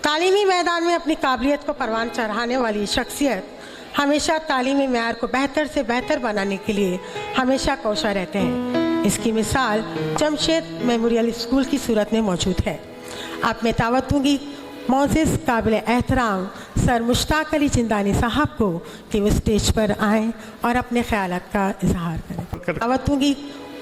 तालीमी मैदान में अपनी काबिलियत को परवान चढ़ाने वाली शख्सियत हमेशा तालीमी मेयार को बेहतर से बेहतर बनाने के लिए हमेशा कोशा रहते हैं। इसकी मिसाल जमशेद मेमोरियल स्कूल की सूरत में मौजूद है। आप में दावत दूँगी मोअज़्ज़िज़ काबिल एहतराम सर मुश्ताक अली जिंदानी साहब को कि वो स्टेज पर आएँ और अपने ख़यालात का इजहार करें। दावत दूँगी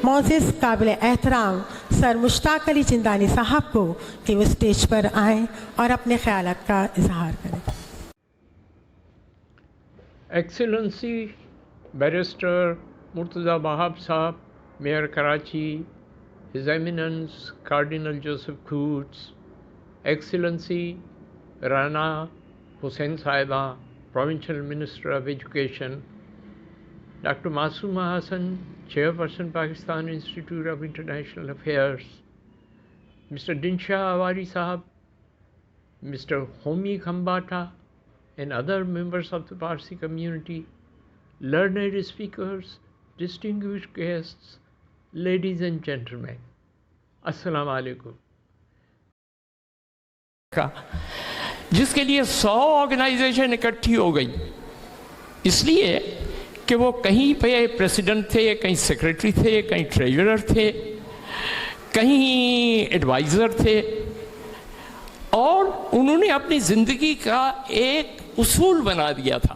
मोअज़्ज़िज़ काबिल एहतराम सर मुश्ताक अली जिंदानी साहब को कि वो स्टेज पर आएँ और अपने ख़यालात का इजहार करें। Excellency barrister Murtaza Wahab sahab, mayor Karachi, his eminence cardinal Joseph Coutts, excellency Rana Hussain sahiba, provincial minister of education, doctor Masooma Hasan, chairperson Pakistan institute of international affairs, mister Dinshaw Avari sahab, mister Homi Khambata and other members of the Parsi community, learned speakers, distinguished guests, ladies and gentlemen, अस्सलाम वालेकुम। जिसके लिए 100 organisation इकट्ठी हो गई, इसलिए कि वो कहीं पे प्रेसिडेंट थे, कहीं सेक्रेटरी थे, कहीं ट्रेजरर थे, कहीं एडवाइज़र थे, और उन्होंने अपनी ज़िंदगी का एक उसूल बना दिया था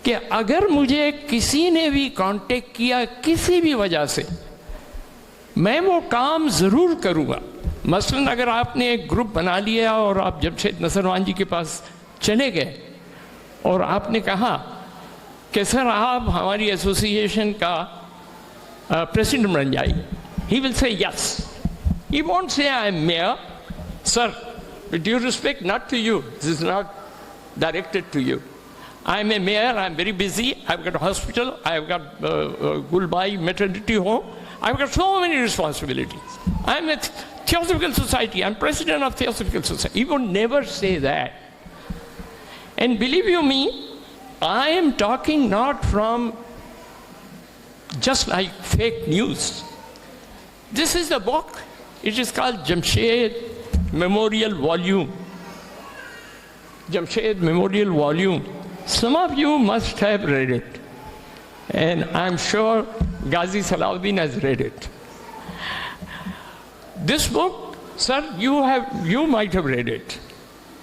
कि अगर मुझे किसी ने भी कांटेक्ट किया किसी भी वजह से, मैं वो काम ज़रूर करूँगा। मसलन अगर आपने एक ग्रुप बना लिया और आप जमशेद नसरवान जी के पास चले गए और आपने कहा कि सर आप हमारी एसोसिएशन का प्रेसिडेंट बन जाइए, he will say yes, he won't say I am mayor. Sir, with due respect, not to you, this is not directed to you. I am a mayor, I am very busy, I've got a hospital, I've got Gulbai maternity home, I've got so many responsibilities. I am a Theosophical Society, I'm president of Theosophical Society. He would never say that. And believe you me, I am talking not from just like fake news. This is the book, it is called Jamshed Memorial Volume. Jamshed Memorial Volume. Some of you must have read it, and I'm sure Ghazi Salahuddin has read it. This book, sir, you might have read it.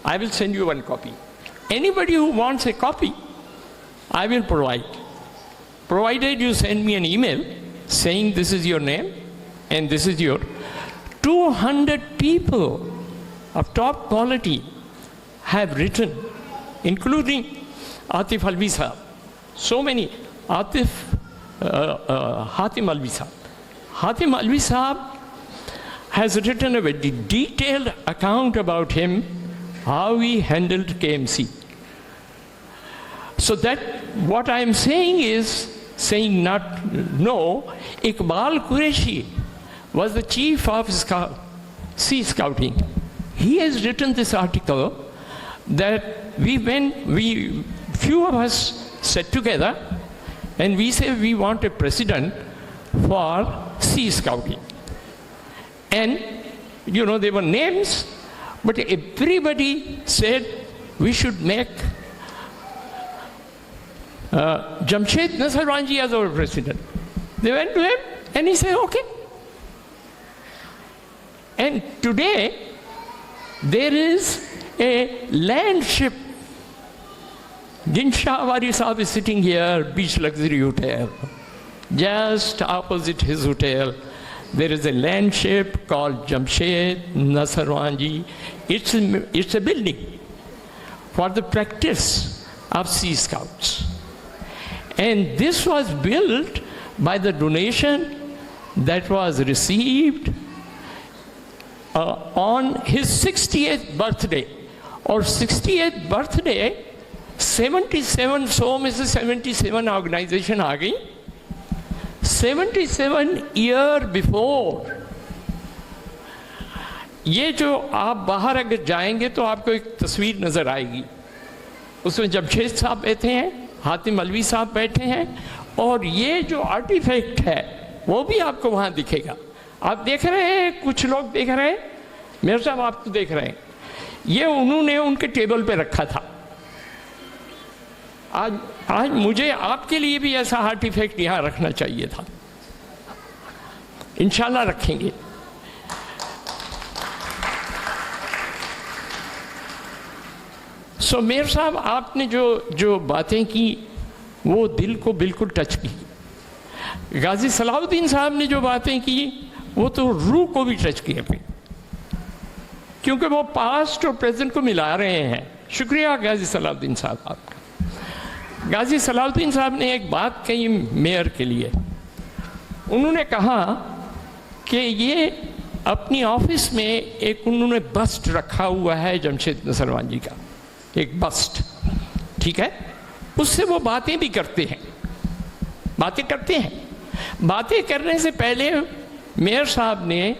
I will send you one copy. Anybody who wants a copy, I will provide. Provided you send me an email saying this is your name and this is your 200 people of top quality have written, including Atif Alvi Sahab. So many. Hatim Alvi Sahab. Hatim Alvi Sahab has written a very detailed account about him, how he handled KMC. So that what I am saying is, saying not no, Iqbal Qureshi was the chief of Sea Scouting. He has written this article that few of us sat together and we say we want a president for Sea Scouting. And you know, there were names, but everybody said we should make Jamshed Nasarwan ji as our president. They went to him and he said, okay. And today, there is a landship. Dinshaw Awaari Sahab is sitting here, Beach Luxury Hotel. Just opposite his hotel, there is a landship called Jamshed Nasarwan ji. It's a building for the practice of Sea Scouts. And this was built by the donation that was received on his 60th birthday. Or 60th birthday, 77 सौ में से 77 organisation आ गई। 77 year before, ये जो आप बाहर अगर जाएंगे तो आपको एक तस्वीर नजर आएगी। उसमें जमशेद साहब बैठे हैं, हातिम अलवी साहब बैठे हैं, और ये जो आर्टिफैक्ट है वो भी आपको वहाँ दिखेगा। आप देख रहे हैं, कुछ लोग देख रहे हैं, मेरे साहब आप तो देख रहे हैं, ये उन्होंने उनके टेबल पे रखा था। आज मुझे आपके लिए भी ऐसा आर्टिफैक्ट यहाँ रखना चाहिए था। इंशाल्लाह रखेंगे। सो मेयर साहब, आपने जो बातें की वो दिल को बिल्कुल टच की। गाजी सलाहुद्दीन साहब ने जो बातें की वो तो रूह को भी टच किए पे, क्योंकि वो पास्ट और प्रेजेंट को मिला रहे हैं। शुक्रिया गाजी सलाहुद्दीन साहब आपका। गाजी सलाहुद्दीन साहब ने एक बात कही मेयर के लिए। उन्होंने कहा कि ये अपनी ऑफिस में एक उन्होंने बस्ट रखा हुआ है जमशेद नसरवान जी का, एक बस्ट, ठीक है। उससे वो बातें भी करते हैं, बातें करते हैं। बातें करने से पहले मेयर साहब ने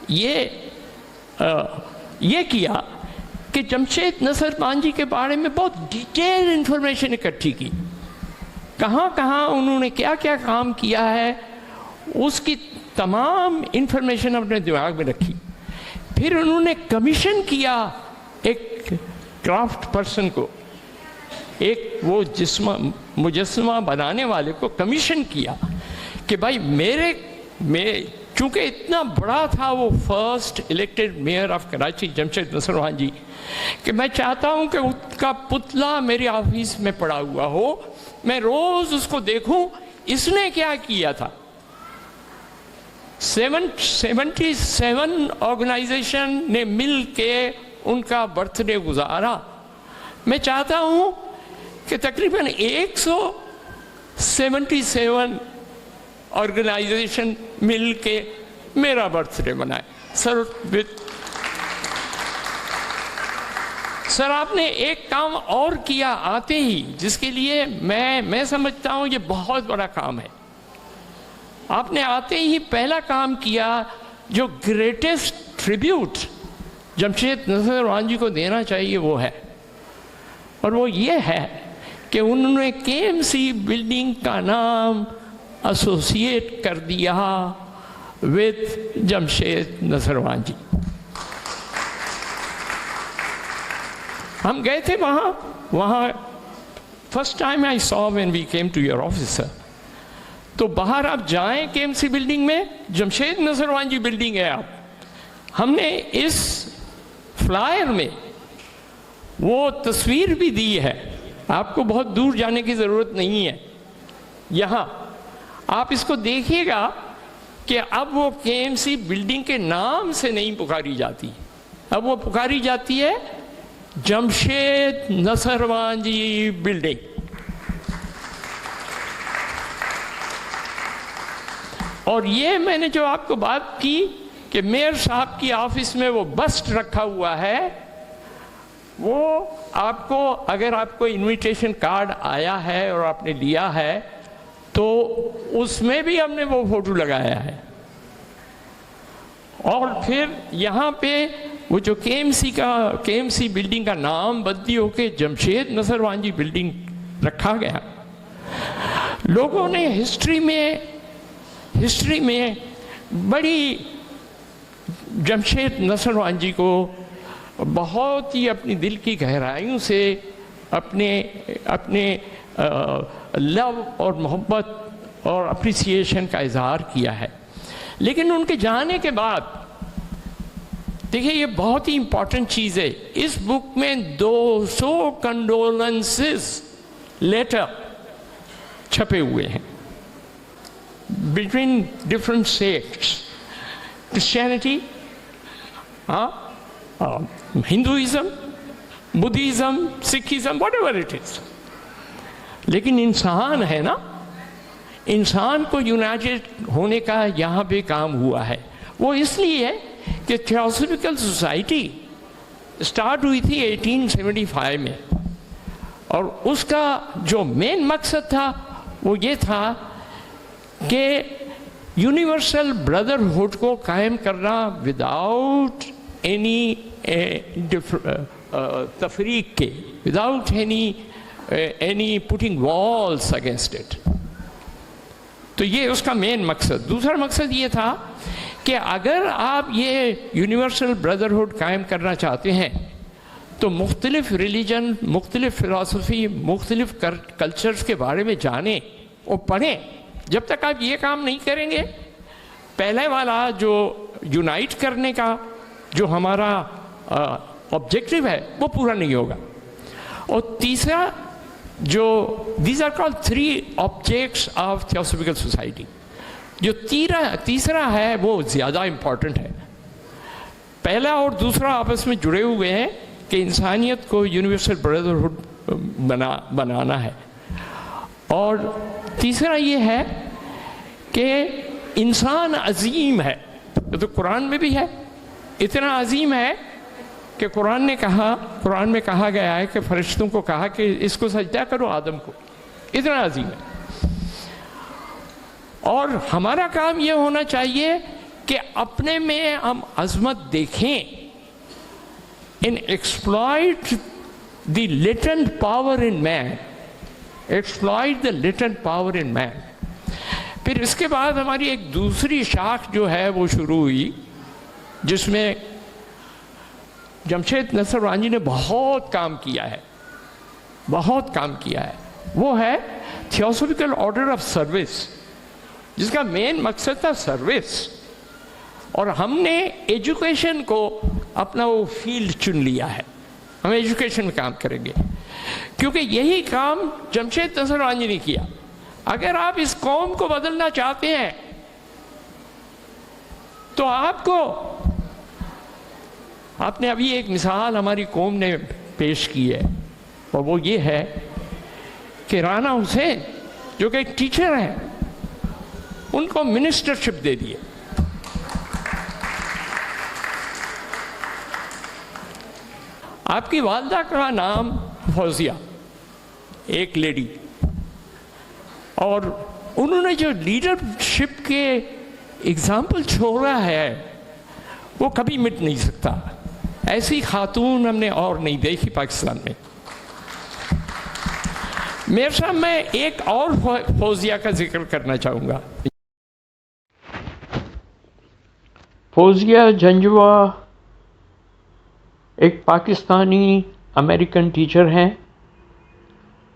ये किया कि जमशेद नसरवान जी के बारे में बहुत डिटेल इंफॉर्मेशन इकट्ठी की। कहाँ कहाँ उन्होंने क्या क्या काम किया है उसकी तमाम इंफॉर्मेशन अपने दिमाग में रखी। फिर उन्होंने कमीशन किया एक क्राफ्ट पर्सन को, एक वो मुजस्समा बनाने वाले को कमीशन किया कि भाई चूँकि इतना बड़ा था वो first elected mayor of Karachi Jamshed Nusserwan ji, कि मैं चाहता हूँ कि उसका पुतला मेरे ऑफिस में पड़ा हुआ हो, मैं रोज़ उसको देखूँ इसने क्या किया था। 77 ऑर्गेनाइजेशन ने मिल के उनका बर्थडे गुजारा। मैं चाहता हूँ कि तकरीबन 177 ऑर्गेनाइजेशन मिल के मेरा बर्थडे मनाए। सर आपने एक काम और किया आते ही, जिसके लिए मैं समझता हूँ ये बहुत बड़ा काम है। आपने आते ही पहला काम किया जो ग्रेटेस्ट ट्रिब्यूट जमशेद नसरवान जी को देना चाहिए वो है, और वो ये है कि उन्होंने केएमसी बिल्डिंग का नाम एसोसिएट कर दिया विद जमशेद नसरवान जी। हम गए थे वहाँ first time I saw when we came to your office. तो बाहर आप जाएं केएमसी बिल्डिंग में, जमशेद नसरवान जी बिल्डिंग है। आप हमने इस फ्लायर में वो तस्वीर भी दी है, आपको बहुत दूर जाने की ज़रूरत नहीं है। यहाँ आप इसको देखिएगा कि अब वो केएमसी बिल्डिंग के नाम से नहीं पुकारी जाती, अब वो पुकारी जाती है जमशेद नसरवान जी बिल्डिंग। और ये मैंने जो आपको बात की कि मेयर साहब की ऑफिस में वो बस्ट रखा हुआ है, वो आपको, अगर आपको इनविटेशन कार्ड आया है और आपने लिया है तो उसमें भी हमने वो फोटो लगाया है। और फिर यहाँ पे वो जो केएमसी बिल्डिंग का नाम बदली होके जमशेद नसरवान जी बिल्डिंग रखा गया। लोगों ने हिस्ट्री में बड़ी जमशेद नसरवान जी को बहुत ही अपनी दिल की गहराइयों से अपने लव और मोहब्बत और अप्रिसिएशन का इजहार किया है। लेकिन उनके जाने के बाद देखिए, ये बहुत ही इंपॉर्टेंट चीज़ है, इस बुक में 200 कंडोलेंसेस लेटर छपे हुए हैं between different sects, Christianity, Hinduism, Buddhism, Sikhism, whatever it is. लेकिन इंसान है ना, इंसान को यूनाइटेड होने का यहाँ पे काम हुआ है। वो इसलिए है कि थियोसॉफिकल सोसाइटी स्टार्ट हुई थी 1875 में, और उसका जो मेन मकसद था वो ये था कि यूनिवर्सल ब्रदरहुड को कायम करना विदाउट एनी तफरीक के, without any putting walls against it. तो ये उसका मेन मकसद। दूसरा मकसद ये था कि अगर आप ये यूनिवर्सल ब्रदरहुड कायम करना चाहते हैं तो मुख्तलिफ रिलीजन, मुख्तलिफ फ़िलासफ़ी, मुख्तलिफ कल्चर्स के बारे में जानें और पढ़ें। जब तक आप ये काम नहीं करेंगे, पहले वाला जो यूनाइट करने का जो हमारा ऑब्जेक्टिव है वो पूरा नहीं होगा। और तीसरा जो these are called 3 objects of theosophical society, जो तीसरा है वो ज़्यादा इम्पॉर्टेंट है। पहला और दूसरा आपस में जुड़े हुए हैं कि इंसानियत को यूनिवर्सल ब्रदरहुड बनाना है। और तीसरा ये है कि इंसान अजीम है, ये तो कुरान में भी है। इतना अजीम है कि कुरान में कहा गया है कि फरिश्तों को कहा कि इसको सजदा करो आदम को। इतना अजीम है। और हमारा काम ये होना चाहिए कि अपने में हम अजमत देखें, इन exploit the latent power in man, exploit the latent power in man. फिर इसके बाद हमारी एक दूसरी शाख जो है वो शुरू हुई, जिसमें जमशेद नसरवानी ने बहुत काम किया है, बहुत काम किया है। वो है थियोसॉफिकल ऑर्डर ऑफ सर्विस, जिसका मेन मकसद था सर्विस। और हमने एजुकेशन को अपना वो फील्ड चुन लिया है, हम एजुकेशन में काम करेंगे, क्योंकि यही काम जमशेद नसरवानी ने किया। अगर आप इस कौम को बदलना चाहते हैं तो आपने अभी एक मिसाल हमारी कौम ने पेश की है, और वो ये है कि राना हुसैन जो कि एक टीचर हैं, उनको मिनिस्टरशिप दे दिए। आपकी वालदा का नाम फौजिया, एक लेडी, और उन्होंने जो लीडरशिप के एग्जाम्पल छोड़ा है वो कभी मिट नहीं सकता। ऐसी खातून हमने और नहीं देखी पाकिस्तान में। मेरे साहब, मैं एक और फौजिया का जिक्र करना चाहूँगा। फौजिया जंजवा एक पाकिस्तानी अमेरिकन टीचर हैं।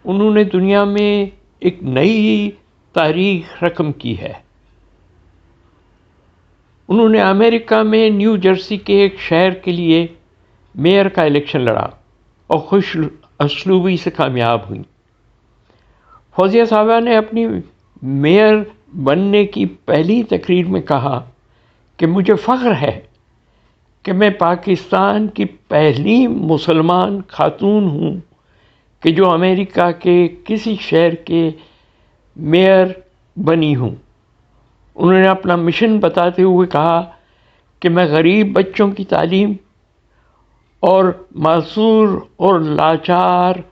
उन्होंने दुनिया में एक नई तारीख रकम की है। उन्होंने अमेरिका में न्यू जर्सी के एक शहर के लिए मेयर का इलेक्शन लड़ा और खुश असलूबी से कामयाब हुई। फौजिया साहबा ने अपनी मेयर बनने की पहली तकरीर में कहा कि मुझे फ़ख्र है कि मैं पाकिस्तान की पहली मुसलमान खातून हूँ कि जो अमेरिका के किसी शहर के मेयर बनी हूँ। उन्होंने अपना मिशन बताते हुए कहा कि मैं गरीब बच्चों की तालीम और मासूर और लाचार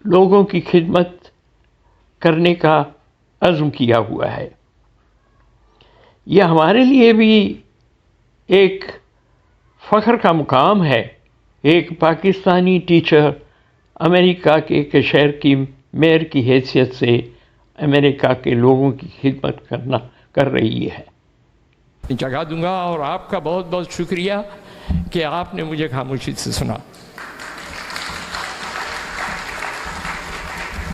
लोगों की खिदमत करने का अज़्म किया हुआ है। यह हमारे लिए भी एक फ़ख्र का मुकाम है, एक पाकिस्तानी टीचर अमेरिका के एक शहर की मेयर की हैसियत से अमेरिका के लोगों की खिदमत कर रही है। जगह दूंगा, और आपका बहुत बहुत शुक्रिया कि आपने मुझे खामोशी से सुना।